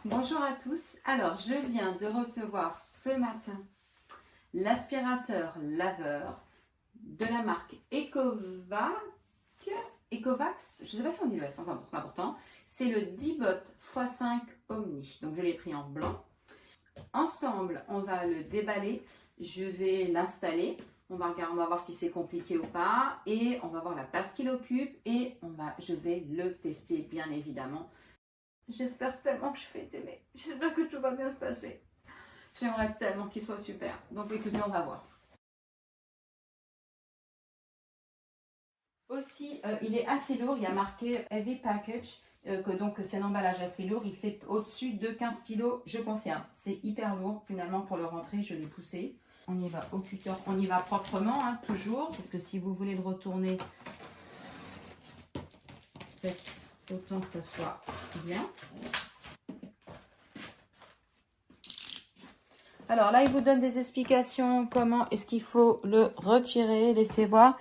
Bonjour à tous. Alors, je viens de recevoir ce matin l'aspirateur laveur de la marque Ecovacs. Je ne sais pas si on dit le S, enfin bon, c'est pas important. C'est le D-Bot x5 Omni. Donc, je l'ai pris en blanc. Ensemble, on va le déballer. Je vais l'installer. On va voir si c'est compliqué ou pas. Et on va voir la place qu'il occupe. Et je vais le tester, bien évidemment. J'espère tellement que je vais t'aimer. J'espère que tout va bien se passer. J'aimerais tellement qu'il soit super. Donc écoutez, on va voir. Aussi, il est assez lourd. Il y a marqué Heavy Package. Donc c'est un emballage assez lourd. Il fait au-dessus de 15 kg. Je confirme. C'est hyper lourd. Finalement, pour le rentrer, je l'ai poussé. On y va au cutter. On y va proprement, hein, toujours. Parce que si vous voulez le retourner, faites autant que ça soit bien. Alors là, il vous donne des explications comment est-ce qu'il faut le retirer. Laissez voir.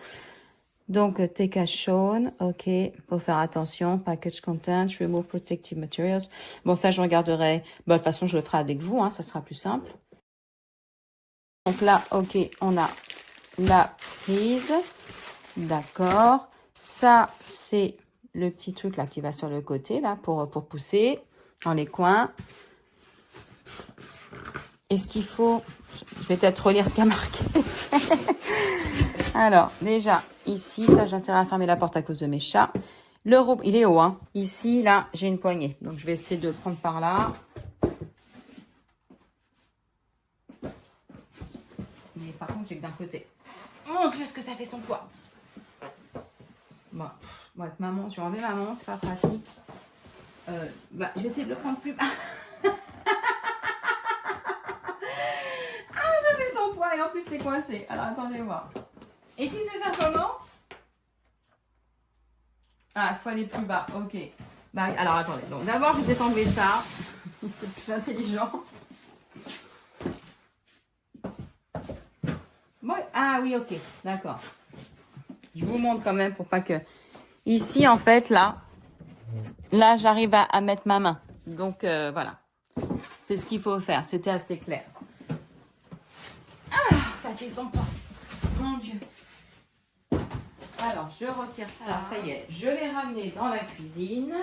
Donc, take as shown. OK. Faut faire attention. Package content. Remove protective materials. Bon, ça, je regarderai. Bon, de toute façon, je le ferai avec vous. Hein, ça sera plus simple. Donc là, OK, on a la prise. D'accord. Ça, c'est le petit truc là qui va sur le côté là pour pousser dans les coins. Est-ce qu'il faut... Je vais peut-être relire ce qu'il y a marqué. Alors, déjà, ici, ça, j'ai intérêt à fermer la porte à cause de mes chats. Le robot, il est haut, hein. Ici, là, j'ai une poignée. Donc, je vais essayer de le prendre par là. Mais par contre, j'ai que d'un côté. Mon Dieu, ce que ça fait son poids. Bon, avec maman, je vais enlever maman, c'est pas pratique. Je vais essayer de le prendre plus bas. Ça fait son poids et en plus, c'est coincé. Alors, attendez voir. Et tu sais faire comment? Ah, il faut aller plus bas. Ok. Bah, alors, attendez. Donc, d'abord, je vais peut-être enlever ça. C'est plus intelligent. Bon, ah oui, ok. D'accord. Je vous montre quand même pour pas que... Ici, en fait, là, j'arrive à mettre ma main. Donc, voilà. C'est ce qu'il faut faire. C'était assez clair. Ah, ça fait son poids. Mon Dieu. Alors, je retire ça. Ça y est. Je l'ai ramené dans la cuisine.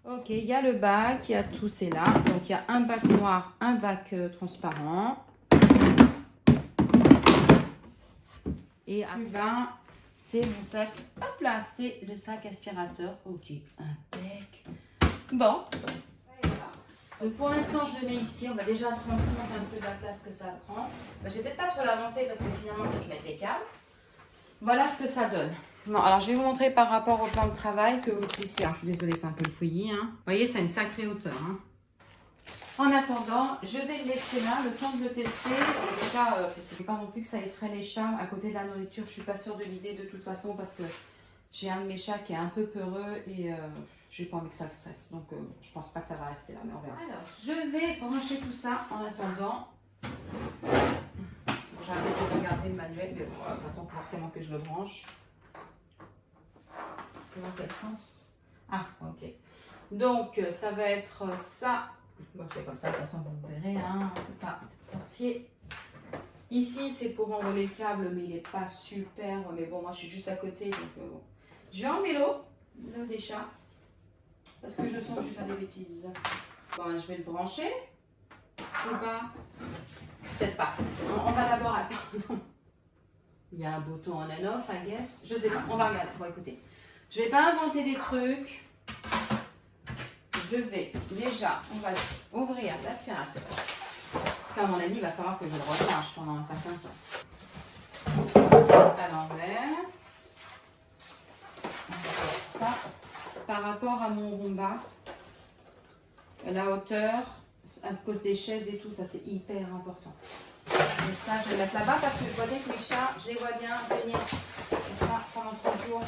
Ok, il y a le bac, il y a tout, c'est là. Donc, il y a un bac noir, un bac transparent. Et plus bas, c'est mon sac. Hop là, c'est le sac aspirateur. Ok, impec. Bon. Voilà. Donc, pour l'instant, je le mets ici. On va déjà se rendre compte un peu de la place que ça prend. Je vais peut-être pas trop l'avancer parce que finalement, il faut que je mette les câbles. Voilà ce que ça donne. Bon, alors je vais vous montrer par rapport au plan de travail que vous puissiez. Alors, je suis désolée, c'est un peu le fouillis. Hein. Vous voyez, c'est une sacrée hauteur. Hein. En attendant, je vais le laisser là, le temps de le tester. Et déjà, parce que je ne veux pas non plus que ça effraie les chats à côté de la nourriture. Je ne suis pas sûre de vider de toute façon parce que j'ai un de mes chats qui est un peu peureux et je n'ai pas envie que ça le stresse. Donc, je ne pense pas que ça va rester là, mais on verra. Alors, je vais brancher tout ça en attendant. J'arrête de regarder le manuel, mais bon, de toute façon, forcément que je le branche. Dans quel sens? Ah, ok. Donc, ça va être ça. Bon, je fais comme ça, de toute façon, vous verrez, hein, c'est pas sorcier. Ici, c'est pour envoler le câble, mais il n'est pas super. Mais bon, moi, je suis juste à côté, donc bon. Je vais enlever l'eau des chats, parce que je sens que je vais faire des bêtises. Bon, je vais le brancher. Ou pas? Peut-être pas. On va d'abord attendre. Il y a un bouton on and off, I guess. Je sais pas, on va regarder. Bon, écoutez. Je vais pas inventer des trucs. Je vais déjà, on va ouvrir l'aspirateur. À mon avis, il va falloir que je le recharge pendant un certain temps. À l'envers. On va faire ça. Par rapport à mon Roomba, la hauteur, à cause des chaises et tout, ça c'est hyper important. Et ça, je vais mettre là-bas parce que je vois bien que mes chats, je les vois bien venir comme ça pendant 3 jours.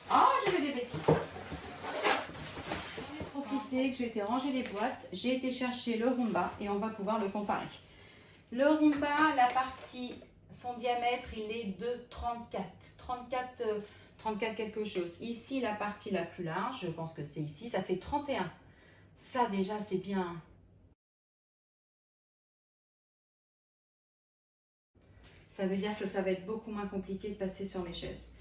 Oh, j'ai fait des bêtises. J'en ai profité que j'ai été ranger les boîtes. J'ai été chercher le Roomba et on va pouvoir le comparer. Le Roomba, la partie, son diamètre, il est de 34. 34 34 quelque chose. Ici, la partie la plus large, je pense que c'est ici, ça fait 31. Ça, déjà, c'est bien. Ça veut dire que ça va être beaucoup moins compliqué de passer sur mes chaises.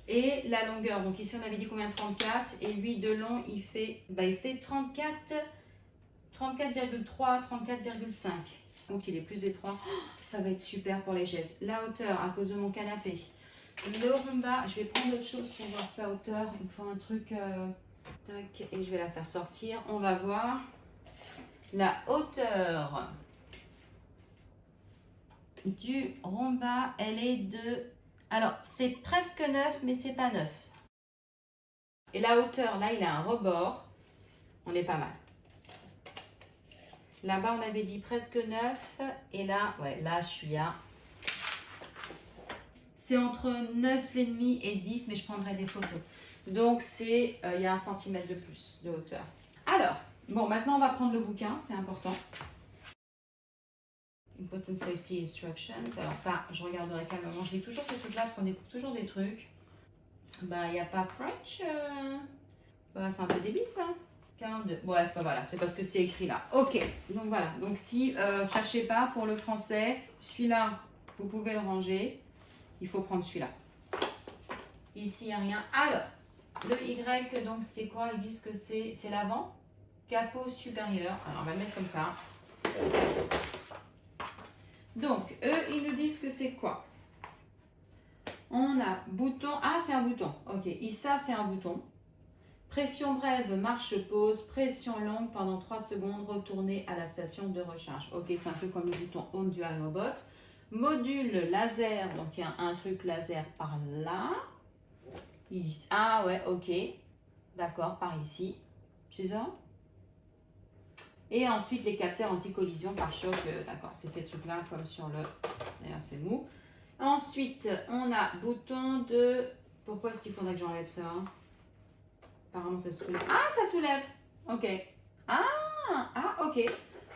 Et la longueur, donc ici, on avait dit combien? 34. Et lui, de long, il fait 34, 34,3, 34,5. Donc, il est plus étroit. Oh, ça va être super pour les chaises. La hauteur, à cause de mon canapé. Le rumba, je vais prendre autre chose pour voir sa hauteur. Il me faut un truc, tac, et je vais la faire sortir. On va voir la hauteur du rumba. Elle est de... Alors, c'est presque 9, mais c'est pas 9. Et la hauteur, là, il a un rebord. On est pas mal. Là-bas, on avait dit presque 9. Et là, ouais, là, je suis à... C'est entre 9,5 et 10, mais je prendrai des photos. Donc, c'est, il y a 1 cm de plus de hauteur. Alors, bon, maintenant, on va prendre le bouquin, c'est important. Important Safety Instructions. Alors ça, je regarderai calmement. Je lis toujours ces trucs-là parce qu'on découvre toujours des trucs. Bah, il n'y a pas French. Bah, c'est un peu débile, ça. 42. Ouais, bah voilà, c'est parce que c'est écrit là. Ok, donc voilà. Donc si, cherchez pas pour le français, celui-là, vous pouvez le ranger. Il faut prendre celui-là. Ici, il n'y a rien. Alors, le Y, donc c'est quoi? Ils disent que c'est l'avant. Capot supérieur. Alors, on va le mettre comme ça. Donc, eux, ils nous disent que c'est quoi? On a bouton. Ah, c'est un bouton. Ok, et ça, c'est un bouton. Pression brève, marche pause. Pression longue pendant 3 secondes. Retourner à la station de recharge. Ok, c'est un peu comme le bouton Home du iRobot. Module laser, donc il y a un truc laser par là. Ah ouais, ok. D'accord, par ici. C'est ça? Et ensuite les capteurs anti-collision par choc. D'accord, c'est ces trucs-là comme sur le... D'ailleurs, c'est mou. Ensuite, on a bouton de... Pourquoi est-ce qu'il faudrait que j'enlève ça? Apparemment, ça soulève. Ah, ça soulève. Ok. Ah, ok.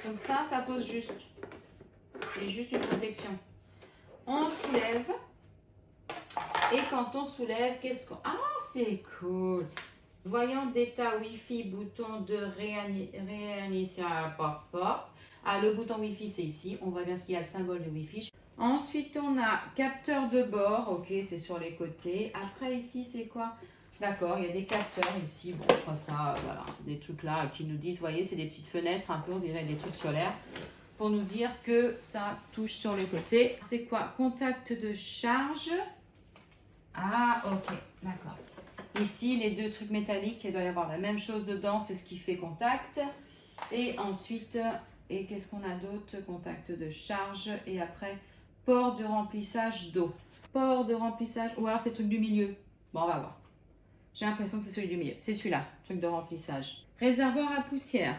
Donc ça pose juste. C'est juste une protection. On soulève. Et quand on soulève, qu'est-ce qu'on... Ah, c'est cool. Voyant d'état Wi-Fi, bouton de réinitialisation. Ah, le bouton Wi-Fi, c'est ici. On voit bien qu'il y a le symbole de Wi-Fi. Ensuite, on a capteur de bord. Ok, c'est sur les côtés. Après, ici, c'est quoi? D'accord, il y a des capteurs ici. Bon, après ça, voilà, des trucs là qui nous disent, vous voyez, c'est des petites fenêtres, un peu, on dirait des trucs solaires, pour nous dire que ça touche sur le côté. C'est quoi? Contact de charge. Ah, ok, d'accord. Ici, les deux trucs métalliques, il doit y avoir la même chose dedans, c'est ce qui fait contact. Et ensuite, et qu'est-ce qu'on a d'autre? Contact de charge. Et après, port de remplissage d'eau. Port de remplissage, ou alors c'est le truc du milieu. Bon, on va voir. J'ai l'impression que c'est celui du milieu. C'est celui-là, truc de remplissage. Réservoir à poussière.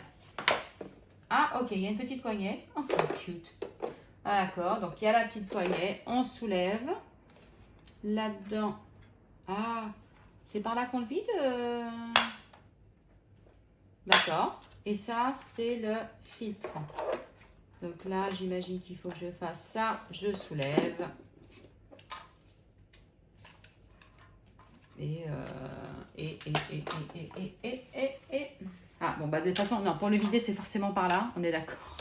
Ah, ok, il y a une petite poignée. Oh, c'est cute. Ah, d'accord, donc il y a la petite poignée. On soulève. Là-dedans. Ah, c'est par là qu'on le vide. D'accord. Et ça, c'est le filtre. Donc là, j'imagine qu'il faut que je fasse ça. Je soulève. Et ah, bon, bah, de toute façon, non, pour le vider, c'est forcément par là. On est d'accord.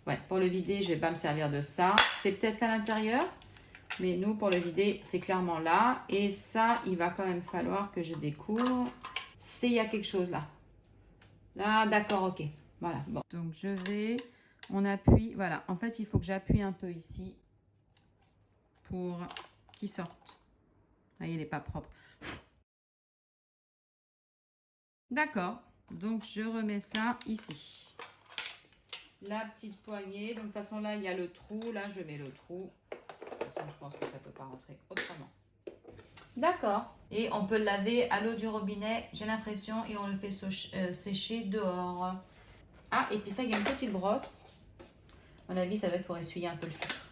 Ouais, pour le vider, je vais pas me servir de ça. C'est peut-être à l'intérieur. Mais nous, pour le vider, c'est clairement là. Et ça, il va quand même falloir que je découvre. Il y a quelque chose là. Là, d'accord, ok. Voilà, bon. Donc, je vais... On appuie. Voilà, en fait, il faut que j'appuie un peu ici pour qu'il sorte. Ah, il n'est pas propre. D'accord. Donc, je remets ça ici. La petite poignée. Donc, de toute façon, là, il y a le trou. Là, je mets le trou. De toute façon, je pense que ça ne peut pas rentrer autrement. D'accord. Et on peut le laver à l'eau du robinet, j'ai l'impression, et on le fait sécher dehors. Ah, et puis ça, il y a une petite brosse. À mon avis, ça va être pour essuyer un peu le filtre.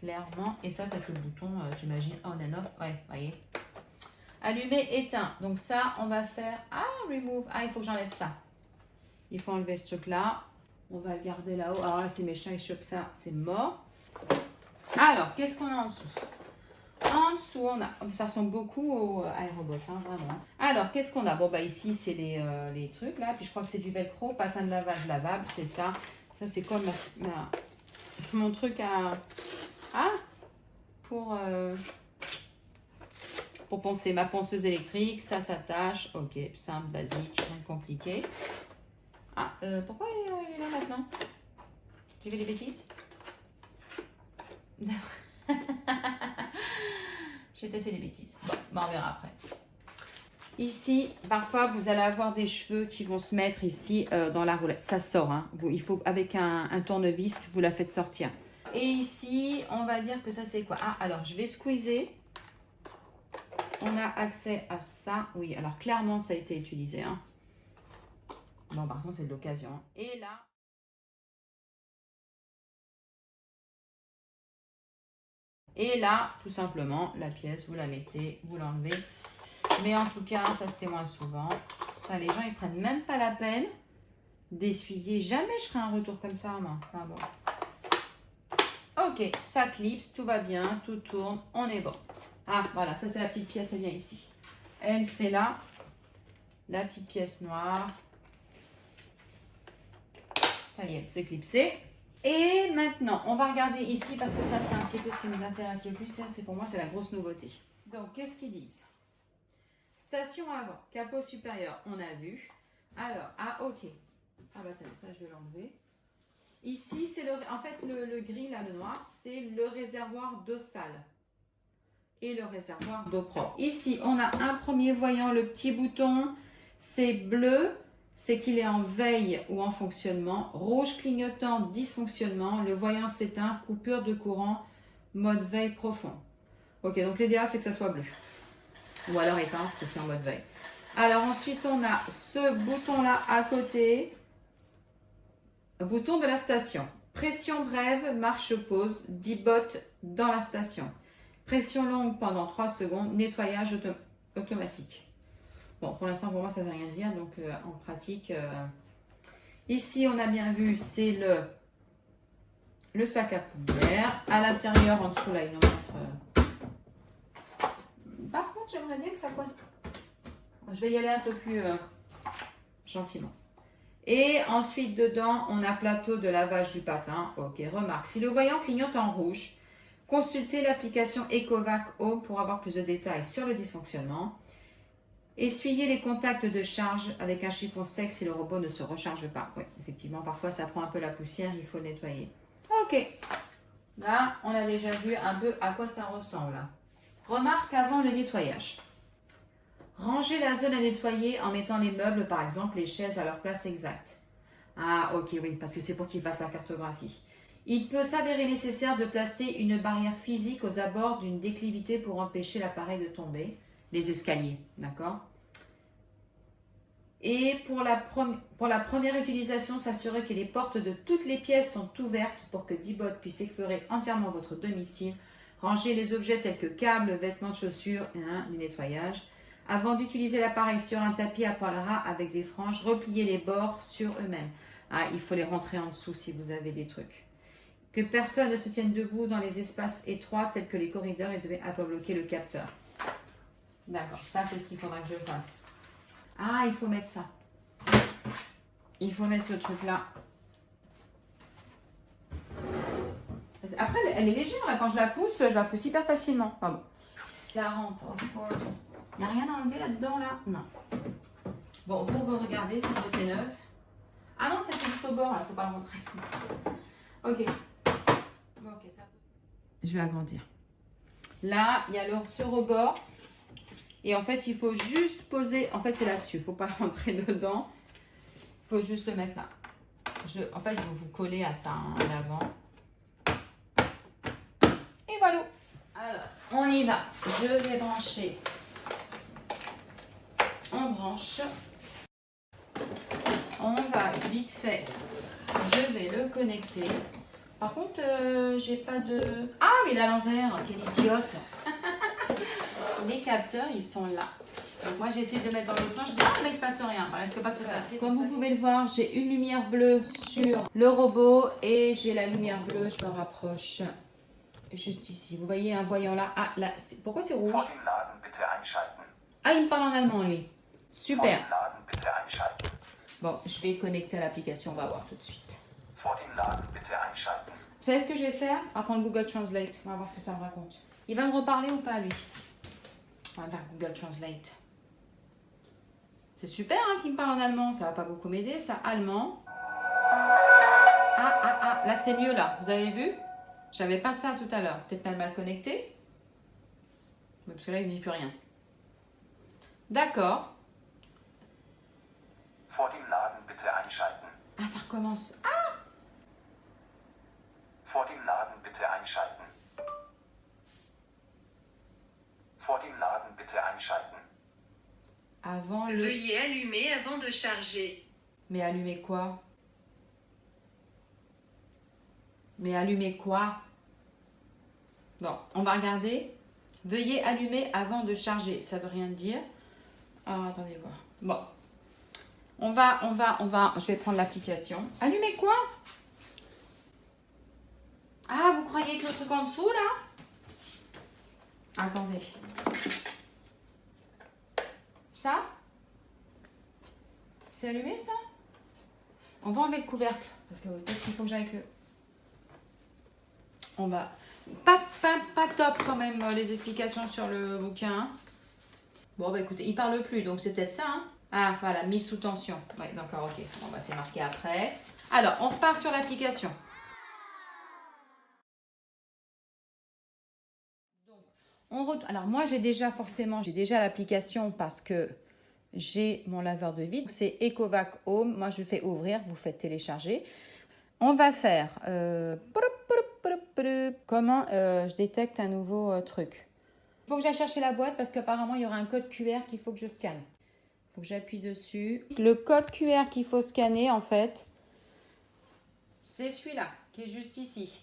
Clairement. Et ça, c'est le bouton, j'imagine, on and off. Ouais, voyez. Allumer, éteint. Donc ça, on va faire... Ah, remove. Ah, il faut que j'enlève ça. Il faut enlever ce truc-là. On va le garder là-haut. Alors là, si mes chats ils chopent ça, c'est mort. Alors, qu'est-ce qu'on a en dessous? En dessous, ça ressemble beaucoup au iRobot, hein, vraiment. Alors, qu'est-ce qu'on a? Bon, bah ici, c'est les trucs, là. Puis je crois que c'est du velcro, patin de lavage lavable, c'est ça. Ça, c'est comme mon truc pour poncer. Ma ponceuse électrique, ça s'attache. Ok, simple, basique, rien de compliqué. Ah, pourquoi il est là maintenant? J'ai fait des bêtises? J'ai peut-être fait des bêtises. Bon, on verra après. Ici, parfois, vous allez avoir des cheveux qui vont se mettre ici dans la roulette. Ça sort, hein. Il faut, avec un tournevis, vous la faites sortir. Et ici, on va dire que ça, c'est quoi? Ah, alors, je vais squeezer. On a accès à ça. Oui, alors, clairement, ça a été utilisé, hein. Bon, par contre, c'est de l'occasion. Et là... Et là, tout simplement, la pièce, vous la mettez, vous l'enlevez. Mais en tout cas, ça c'est moins souvent. Enfin, les gens, ils prennent même pas la peine d'essuyer. Jamais je ferai un retour comme ça, moi. Enfin, bon. Ok, ça clipse, tout va bien, tout tourne, on est bon. Ah, voilà, ça c'est la petite pièce, elle vient ici. Elle, c'est là, la petite pièce noire. Ça y est, c'est clipsé. Et maintenant, on va regarder ici parce que ça, c'est un petit peu ce qui nous intéresse le plus. Ça, c'est pour moi, c'est la grosse nouveauté. Donc, qu'est-ce qu'ils disent? Station avant, capot supérieur, on a vu. Alors, ah, ok. Ah, bah, ça, je vais l'enlever. Ici, c'est en fait, le gris, là, le noir, c'est le réservoir d'eau sale et le réservoir d'eau propre. Ici, on a un premier voyant, le petit bouton, c'est bleu. C'est qu'il est en veille ou en fonctionnement. Rouge clignotant, dysfonctionnement. Le voyant s'éteint, coupure de courant, mode veille profond. Ok, donc l'idéal c'est que ça soit bleu. Ou alors éteint, parce que c'est en mode veille. Alors ensuite on a ce bouton-là à côté. Bouton de la station. Pression brève, marche pause, 10 bottes dans la station. Pression longue pendant 3 secondes, nettoyage automatique. Bon, pour l'instant, pour moi, ça ne veut rien dire. Donc, en pratique, ici, on a bien vu, c'est le sac à poussière. À l'intérieur, en dessous, là, il nous montre... Par contre, j'aimerais bien que ça passe... Je vais y aller un peu plus gentiment. Et ensuite, dedans, on a plateau de lavage du patin. Ok, remarque. Si le voyant clignote en rouge, consultez l'application Ecovac Home pour avoir plus de détails sur le dysfonctionnement. Essuyez les contacts de charge avec un chiffon sec si le robot ne se recharge pas. Oui, effectivement, parfois ça prend un peu la poussière, il faut le nettoyer. Ok, là on a déjà vu un peu à quoi ça ressemble. Remarque avant le nettoyage. Rangez la zone à nettoyer en mettant les meubles, par exemple les chaises à leur place exacte. Ah ok, oui, parce que c'est pour qu'il fasse la cartographie. Il peut s'avérer nécessaire de placer une barrière physique aux abords d'une déclivité pour empêcher l'appareil de tomber. Les escaliers, d'accord? Et pour la première utilisation, s'assurer que les portes de toutes les pièces sont ouvertes pour que D-Bot puisse explorer entièrement votre domicile. Ranger les objets tels que câbles, vêtements de chaussures et du nettoyage. Avant d'utiliser l'appareil sur un tapis à poil ras avec des franges, repliez les bords sur eux-mêmes. Ah, il faut les rentrer en dessous si vous avez des trucs. Que personne ne se tienne debout dans les espaces étroits tels que les corridors et devez un peu bloquer le capteur. D'accord, ça c'est ce qu'il faudra que je fasse. Ah, il faut mettre ça. Il faut mettre ce truc-là. Après, elle est légère, là. Quand je la pousse hyper facilement. Pardon. La rampe, of course. Il n'y a rien à enlever là-dedans, là? Non. Bon, vous regardez, c'est tout est neuf. Ah non, en fait, c'est juste au bord, là. Faut pas le montrer. Ok. Bon, ok, ça. Je vais agrandir. Là, il y a ce rebord. Et en fait, il faut juste poser... En fait, c'est là-dessus. Il ne faut pas rentrer dedans. Il faut juste le mettre là. En fait, vous collez à ça en avant. Et voilà. Alors, on y va. Je vais brancher. On branche. On va vite fait. Je vais le connecter. Par contre, j'ai pas de... Ah, mais il est à l'envers. Quelle idiote. Les capteurs, ils sont là. Donc moi, j'essaie de mettre dans l'autre sens. Je dis, ah, mais il ne se passe rien. Il ne risque pas de se passer. Comme vous pouvez le voir, j'ai une lumière bleue sur le robot et j'ai la lumière bleue, je me rapproche, juste ici. Vous voyez un voyant là. Ah, là, pourquoi c'est rouge? Vor dem Laden bitte einschalten. Ah, il me parle en allemand, lui. Vor Super. dem Laden bitte einschalten. Bon, je vais connecter à l'application, on va voir tout de suite. Vor dem Laden bitte einschalten. Vous savez ce que je vais faire? On va prendre Google Translate. On va voir ce que ça me raconte. Il va me reparler ou pas, lui? On va faire Google Translate. C'est super hein, qu'il me parle en allemand. Ça va pas beaucoup m'aider, ça. Allemand. Ah. Là, c'est mieux, là. Vous avez vu? J'avais pas ça tout à l'heure. Peut-être même mal connecté. Parce que là, il ne dit plus rien. D'accord. Vor dem Laden bitte einschalten. Ah, ça recommence. Ah! Vor dem Laden bitte einschalten. Vor dem Laden bitte einschalten. Avant le... Veuillez allumer avant de charger. Mais allumer quoi? Mais allumer quoi? Bon, on va regarder. Veuillez allumer avant de charger. Ça veut rien dire. Alors, attendez voir. Bon. On va. Je vais prendre l'application. Allumer quoi? Ah, vous croyez que le truc en dessous, là? Attendez. Ça? C'est allumé, ça? On va enlever le couvercle. Parce que peut-être qu'il faut que j'aille avec le... On va... Pas top, quand même, les explications sur le bouquin. Bon, bah écoutez, il parle plus, donc c'est peut-être ça, hein? Ah, voilà, mise sous tension. Oui, d'accord, ok. Bon, bah c'est marqué après. Alors, on repart sur l'application. Alors, moi, j'ai déjà l'application parce que j'ai mon laveur de vide. C'est Ecovac Home. Moi, je fais ouvrir, vous faites télécharger. On va faire... comment je détecte un nouveau truc. Il faut que j'aille chercher la boîte parce qu'apparemment, il y aura un code QR qu'il faut que je scanne. Il faut que j'appuie dessus. Le code QR qu'il faut scanner, en fait, c'est celui-là, qui est juste ici.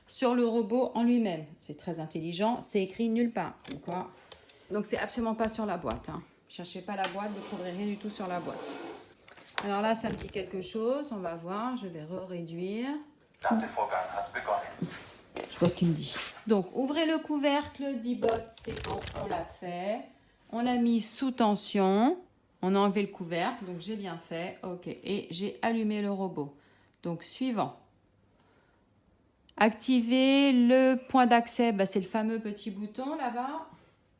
Sur le robot en lui-même. C'est très intelligent. C'est écrit nulle part. Donc, c'est absolument pas sur la boîte. Hein. Cherchez pas la boîte, vous ne trouverez rien du tout sur la boîte. Alors là, ça me dit quelque chose. On va voir. Je vais réduire. Der Vorgang hat begonnen. Je sais pas ce qu'il me dit. Donc, ouvrez le couvercle d'e-bot. C'est bon, on l'a fait. On l'a mis sous tension. On a enlevé le couvercle. Donc, j'ai bien fait. OK. Et j'ai allumé le robot. Donc, suivant. Activer le point d'accès. Bah, c'est le fameux petit bouton là-bas.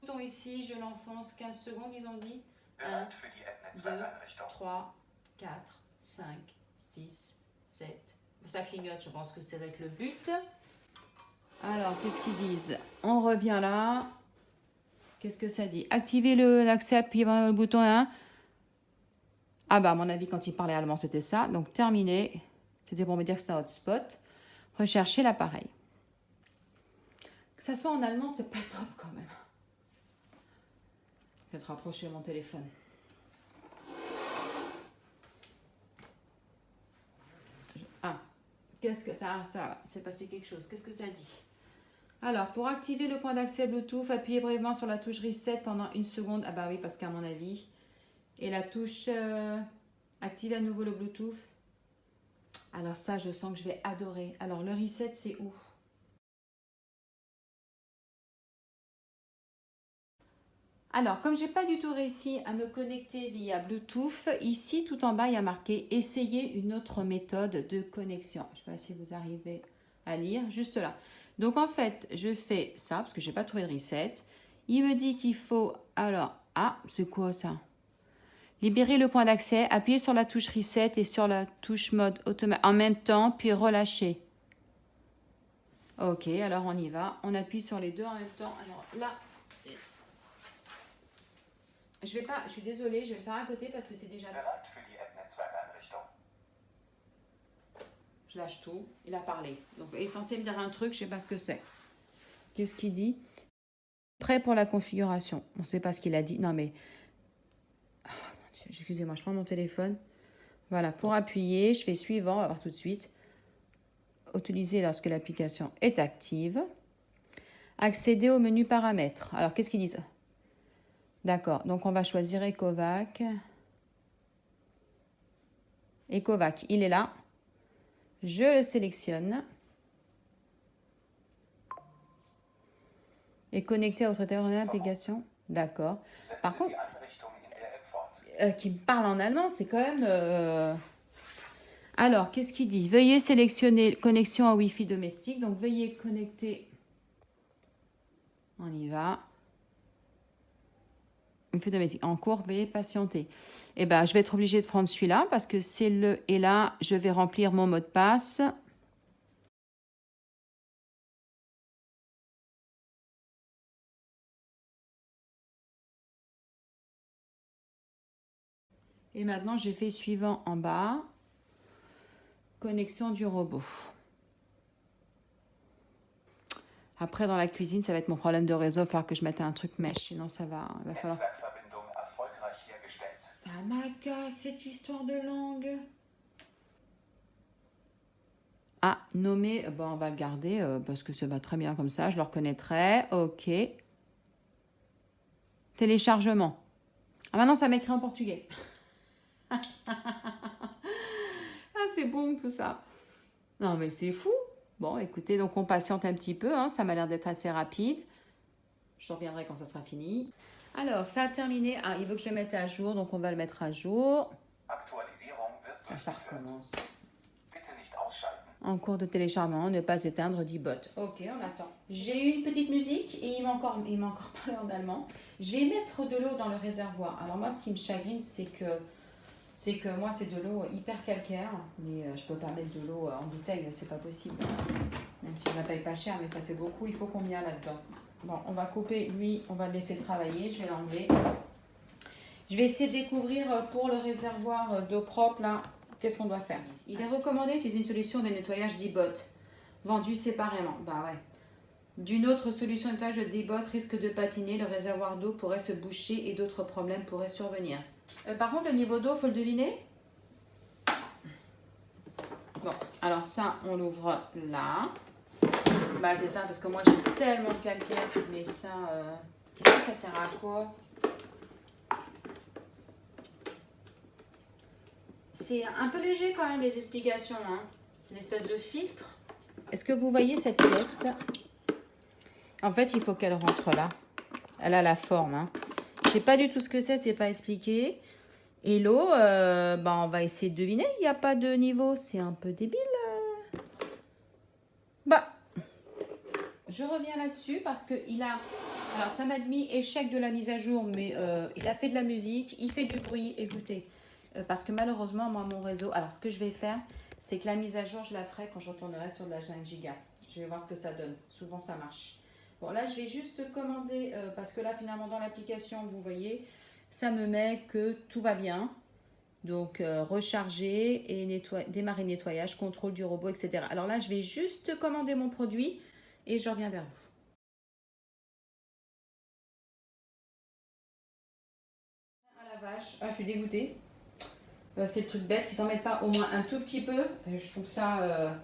Le bouton ici, je l'enfonce 15 secondes, ils ont dit. 1, Bereit für die 2, Netzwerkeinrichtung. 3, 4, 5, 6, 7. Ça clignote, je pense que c'est avec le but. Alors, qu'est-ce qu'ils disent? On revient là. Qu'est-ce que ça dit? Activer l'accès, appuyez le bouton 1. Ah bah, à mon avis, quand il parlait allemand, c'était ça. Donc, terminé. C'était pour me dire que c'était un hotspot. Rechercher l'appareil. Que ça soit en allemand, c'est pas top quand même. Je vais te rapprocher mon téléphone. Ah, qu'est-ce que ça c'est passé quelque chose. Qu'est-ce que ça dit? Alors, pour activer le point d'accès Bluetooth, appuyez brièvement sur la touche Reset pendant 1 seconde. Ah bah oui, parce qu'à mon avis. Et la touche activer à nouveau le Bluetooth. Alors ça, je sens que je vais adorer. Alors, le Reset, c'est où? Alors, comme j'ai pas du tout réussi à me connecter via Bluetooth, ici, tout en bas, il y a marqué « Essayez une autre méthode de connexion ». Je ne sais pas si vous arrivez à lire, juste là. Donc, en fait, je fais ça, parce que je n'ai pas trouvé de reset. Il me dit qu'il faut... Alors, ah, c'est quoi ça? Libérer le point d'accès, appuyez sur la touche reset et sur la touche mode automatique en même temps, puis relâcher. Ok, alors on y va. On appuie sur les deux en même temps. Alors là... Je suis désolée, je vais le faire à côté parce que c'est déjà... Bereit für die Netzwerkeinrichtung. Je lâche tout, il a parlé. Donc il est censé me dire un truc, je ne sais pas ce que c'est. Qu'est-ce qu'il dit? Prêt pour la configuration. On ne sait pas ce qu'il a dit. Non mais... Excusez-moi, je prends mon téléphone. Voilà, pour appuyer, je fais suivant, on va voir tout de suite. Utiliser lorsque l'application est active. Accéder au menu paramètres. Alors qu'est-ce qu'ils disent? D'accord, donc on va choisir Ecovac. Ecovac, il est là. Je le sélectionne. Et connecté à votre dernière application. D'accord. Par Setze contre, die Einrichtung in der App fort. qui me parle en allemand, c'est quand même... Alors, qu'est-ce qu'il dit? Veuillez sélectionner connexion à Wi-Fi domestique. Donc, veuillez connecter. On y va. Wi-Fi domestique. En cours, veuillez patienter. Eh bien, je vais être obligée de prendre celui-là parce que c'est le... Et là, je vais remplir mon mot de passe. Et maintenant, j'ai fait suivant en bas. Connexion du robot. Après, dans la cuisine, ça va être mon problème de réseau. Il va falloir que je mette un truc mèche. Sinon, ça va falloir... Netzwerkverbindung erfolgreich hergestellt. Ça m'agace, cette histoire de langue. Ah, nommer, bon, on va le garder parce que ça va très bien comme ça. Je le reconnaîtrai. OK. Téléchargement. Ah, maintenant, ça m'écrit en portugais. Ah, c'est bon tout ça. Non, mais c'est fou. Bon, écoutez, donc on patiente un petit peu. Hein, ça m'a l'air d'être assez rapide. Je reviendrai quand ça sera fini. Alors, ça a terminé. Ah, il veut que je le mette à jour, donc on va le mettre à jour. Aktualisierung wird Ah, ça durchgeführt. recommence. Bitte nicht ausschalten. En cours de téléchargement, ne pas éteindre dit bot. Ok, on attend. J'ai eu une petite musique et il m'a encore parlé en allemand. Je vais mettre de l'eau dans le réservoir. Alors moi, ce qui me chagrine, c'est que moi, c'est de l'eau hyper calcaire. Mais je peux pas mettre de l'eau en bouteille, c'est pas possible. Même si je la paye pas cher, mais ça fait beaucoup. Il faut combien là-dedans? Bon, on va couper lui, on va le laisser travailler. Je vais l'enlever. Je vais essayer de découvrir pour le réservoir d'eau propre là. Qu'est-ce qu'on doit faire? Il est recommandé d'utiliser une solution de nettoyage d'e-bot, vendue séparément. Bah ouais. D'une autre solution de nettoyage d'e-bot risque de patiner, le réservoir d'eau pourrait se boucher et d'autres problèmes pourraient survenir. Par contre, le niveau d'eau, faut le deviner? Bon, alors ça, on l'ouvre là. Bah c'est ça, parce que moi j'ai tellement de calcaire, mais ça... Qu'est-ce que ça sert à quoi? C'est un peu léger quand même les explications. Hein. C'est une espèce de filtre. Est-ce que vous voyez cette pièce? En fait, il faut qu'elle rentre là. Elle a la forme. Hein. Je sais pas du tout ce que c'est pas expliqué. Et l'eau, on va essayer de deviner. Il n'y a pas de niveau. C'est un peu débile. Je reviens là-dessus parce qu'il a... Alors, ça m'a mis échec de la mise à jour, mais il a fait de la musique, il fait du bruit. Écoutez. Parce que malheureusement, moi, mon réseau... Alors, ce que je vais faire, c'est que la mise à jour, je la ferai quand je retournerai sur de la 5 Go. Je vais voir ce que ça donne. Souvent, ça marche. Bon, là, je vais juste commander, parce que là, finalement, dans l'application, vous voyez, ça me met que tout va bien. Donc, recharger et démarrer le nettoyage, contrôle du robot, etc. Alors là, je vais juste commander mon produit et je reviens vers vous. À la vache. Ah, je suis dégoûtée. C'est le truc bête, qu'ils n'en mettent pas au moins un tout petit peu. Je trouve ça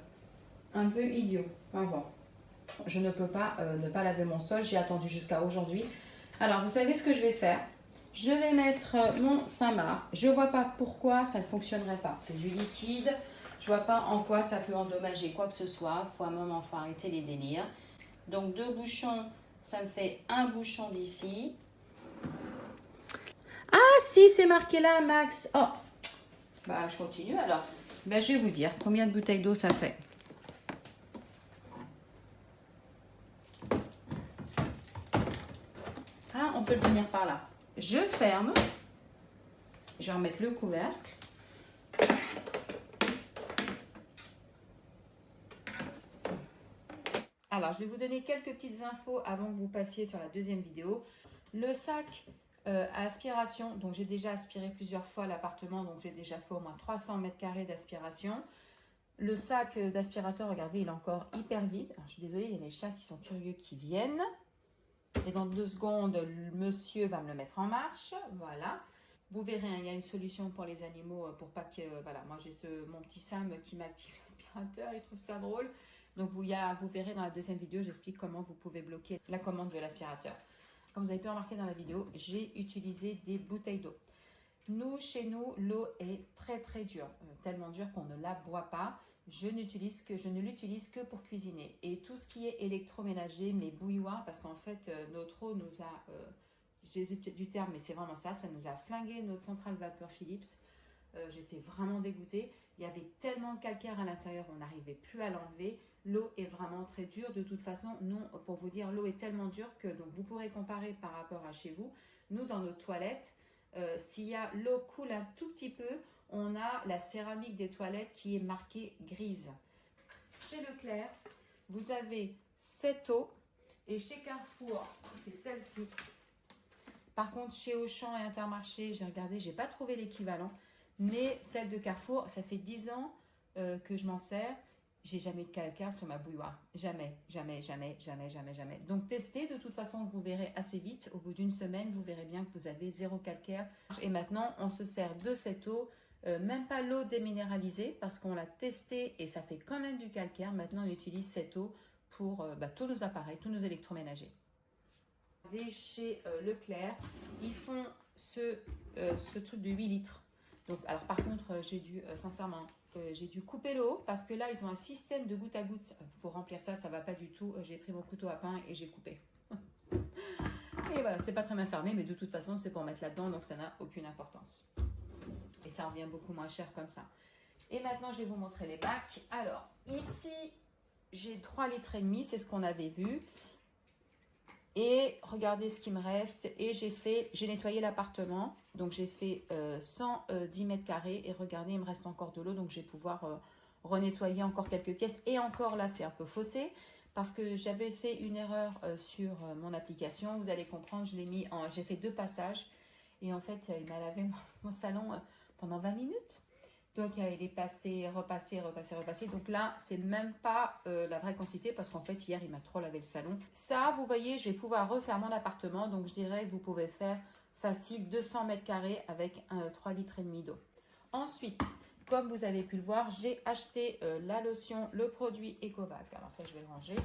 un peu idiot. Enfin bon, je ne peux pas ne pas laver mon sol. J'ai attendu jusqu'à aujourd'hui. Alors, vous savez ce que je vais faire? Je vais mettre mon Saint-Marc. Je ne vois pas pourquoi ça ne fonctionnerait pas. C'est du liquide. Je ne vois pas en quoi ça peut endommager quoi que ce soit. Il faut un moment, faut arrêter les délires. Donc, 2 bouchons, ça me fait un bouchon d'ici. Ah si, c'est marqué là, Max. Oh, bah, je continue alors. Ben, je vais vous dire combien de bouteilles d'eau ça fait. Ah, on peut le tenir par là. Je ferme. Je vais remettre le couvercle. Alors, je vais vous donner quelques petites infos avant que vous passiez sur la deuxième vidéo. Le sac à aspiration, donc j'ai déjà aspiré plusieurs fois l'appartement, donc j'ai déjà fait au moins 300 mètres carrés d'aspiration. Le sac d'aspirateur, regardez, il est encore hyper vide. Alors, je suis désolée, il y a mes chats qui sont curieux qui viennent. Et dans 2 secondes, le monsieur va me le mettre en marche. Voilà. Vous verrez, hein, il y a une solution pour les animaux pour pas que... voilà, moi j'ai mon petit Sam qui m'active l'aspirateur, il trouve ça drôle. Donc vous verrez dans la deuxième vidéo, j'explique comment vous pouvez bloquer la commande de l'aspirateur. Comme vous avez pu remarquer dans la vidéo, j'ai utilisé des bouteilles d'eau. Chez nous, l'eau est très très dure, tellement dure qu'on ne la boit pas. je ne l'utilise que pour cuisiner. Et tout ce qui est électroménager, mes bouilloires, parce qu'en fait, notre eau nous a, j'ai du terme, mais c'est vraiment ça nous a flingué notre centrale vapeur Philips. J'étais vraiment dégoûtée. Il y avait tellement de calcaire à l'intérieur, on n'arrivait plus à l'enlever. L'eau est vraiment très dure. De toute façon, nous, pour vous dire, l'eau est tellement dure que donc, vous pourrez comparer par rapport à chez vous. Nous, dans nos toilettes, s'il y a l'eau coule un tout petit peu, on a la céramique des toilettes qui est marquée grise. Chez Leclerc, vous avez cette eau et chez Carrefour, c'est celle-ci. Par contre, chez Auchan et Intermarché, j'ai regardé, j'ai pas trouvé l'équivalent. Mais celle de Carrefour, ça fait 10 ans que je m'en sers. J'ai jamais de calcaire sur ma bouilloire. Jamais, jamais, jamais, jamais, jamais, jamais. Donc testez, de toute façon, vous verrez assez vite. Au bout d'une semaine, vous verrez bien que vous avez 0 calcaire. Et maintenant, on se sert de cette eau. Même pas l'eau déminéralisée parce qu'on l'a testée et ça fait quand même du calcaire. Maintenant, on utilise cette eau pour tous nos appareils, tous nos électroménagers. Chez Leclerc, ils font ce truc de 8 litres. Donc, alors par contre, j'ai dû, sincèrement, j'ai dû couper l'eau parce que là, ils ont un système de goutte à goutte. Pour remplir ça, ça va pas du tout. J'ai pris mon couteau à pain et j'ai coupé. Et voilà, c'est pas très bien fermé, mais de toute façon, c'est pour mettre là-dedans, donc ça n'a aucune importance. Et ça revient beaucoup moins cher comme ça. Et maintenant, je vais vous montrer les bacs. Alors, ici, j'ai 3,5 litres, c'est ce qu'on avait vu. Et regardez ce qui me reste. Et j'ai nettoyé l'appartement. Donc, j'ai fait 110 mètres carrés. Et regardez, il me reste encore de l'eau. Donc, je vais pouvoir renettoyer encore quelques pièces. Et encore là, c'est un peu faussé. Parce que j'avais fait une erreur sur mon application. Vous allez comprendre, j'ai fait 2 passages. Et en fait, il m'a lavé mon salon pendant 20 minutes. Donc, il est passé, repassé. Donc là, c'est même pas la vraie quantité parce qu'en fait, hier, il m'a trop lavé le salon. Ça, vous voyez, je vais pouvoir refaire mon appartement. Donc, je dirais que vous pouvez faire facile 200 mètres carrés avec 3,5 litres d'eau. Ensuite, comme vous avez pu le voir, j'ai acheté la lotion, le produit Ecovac. Alors ça, je vais le ranger.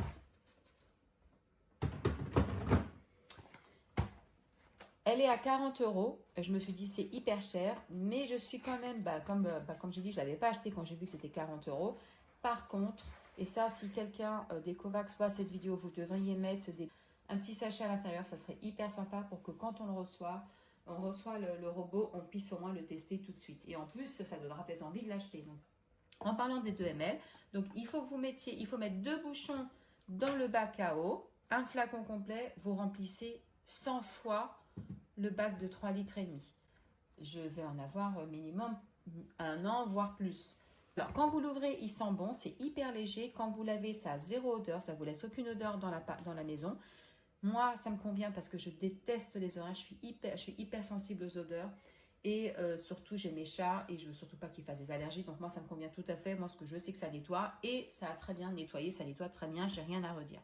Elle est à 40 €. Je me suis dit, c'est hyper cher. Mais je suis quand même, comme j'ai dit, je ne l'avais pas acheté quand j'ai vu que c'était 40 €. Par contre, et ça, si quelqu'un d'Ecovac voit cette vidéo, vous devriez mettre un petit sachet à l'intérieur. Ça serait hyper sympa pour que quand on reçoit le robot, on puisse au moins le tester tout de suite. Et en plus, ça donnera peut-être envie de l'acheter. Donc, en parlant des 2 ml, donc il faut mettre 2 bouchons dans le bac à eau. Un flacon complet, vous remplissez 100 fois le bac de 3,5 litres. Je vais en avoir minimum 1 an, voire plus. Alors, quand vous l'ouvrez, il sent bon, c'est hyper léger. Quand vous lavez, ça a 0 odeur, ça ne vous laisse aucune odeur dans la maison. Moi, ça me convient parce que je déteste les odeurs, je suis hyper sensible aux odeurs. Et surtout, j'ai mes chats et je ne veux surtout pas qu'ils fassent des allergies. Donc moi, ça me convient tout à fait. Moi, ce que je veux, c'est que ça nettoie. Et ça a très bien nettoyé, ça nettoie très bien, j'ai rien à redire.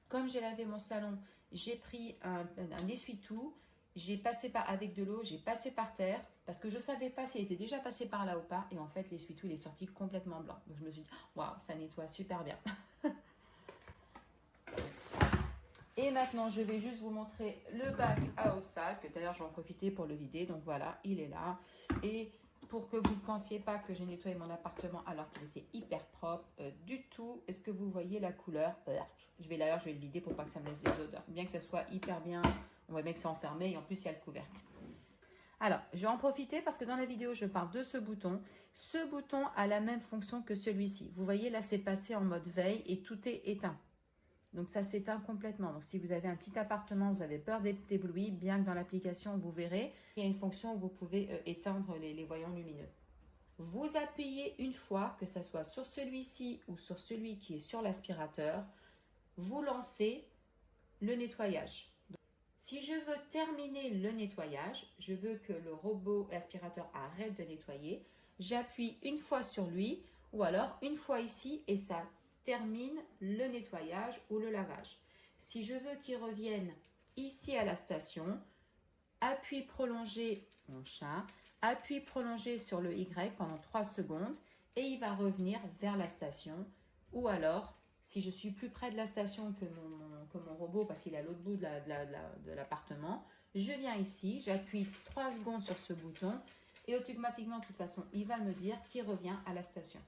Comme j'ai lavé mon salon, j'ai pris un essuie-tout, j'ai passé avec de l'eau, j'ai passé par terre parce que je ne savais pas s'il était déjà passé par là ou pas. Et en fait, l'essuie-tout, il est sorti complètement blanc. Donc je me suis dit, waouh, ça nettoie super bien. Et maintenant, je vais juste vous montrer le bac à eau sale, que d'ailleurs, je vais en profiter pour le vider. Donc voilà, il est là. Et pour que vous ne pensiez pas que j'ai nettoyé mon appartement alors qu'il était hyper propre du tout. Est-ce que vous voyez la couleur? Je vais le vider pour pas que ça me laisse des odeurs. Bien que ça soit hyper bien, on voit bien que c'est enfermé et en plus, il y a le couvercle. Alors, je vais en profiter parce que dans la vidéo, je parle de ce bouton. Ce bouton a la même fonction que celui-ci. Vous voyez, là, c'est passé en mode veille et tout est éteint. Donc, ça s'éteint complètement. Donc, si vous avez un petit appartement, vous avez peur d'être ébloui, bien que dans l'application, vous verrez, il y a une fonction où vous pouvez éteindre les voyants lumineux. Vous appuyez une fois, que ce soit sur celui-ci ou sur celui qui est sur l'aspirateur, vous lancez le nettoyage. Donc, si je veux terminer le nettoyage, je veux que le robot aspirateur arrête de nettoyer, j'appuie une fois sur lui ou alors une fois ici et ça termine le nettoyage ou le lavage. Si je veux qu'il revienne ici à la station, appui prolongé, mon chat, appui prolongé sur le Y pendant 3 secondes et il va revenir vers la station. Ou alors, si je suis plus près de la station que mon robot parce qu'il est à l'autre bout de l'appartement, je viens ici, j'appuie 3 secondes sur ce bouton et automatiquement, de toute façon, il va me dire qu'il revient à la station.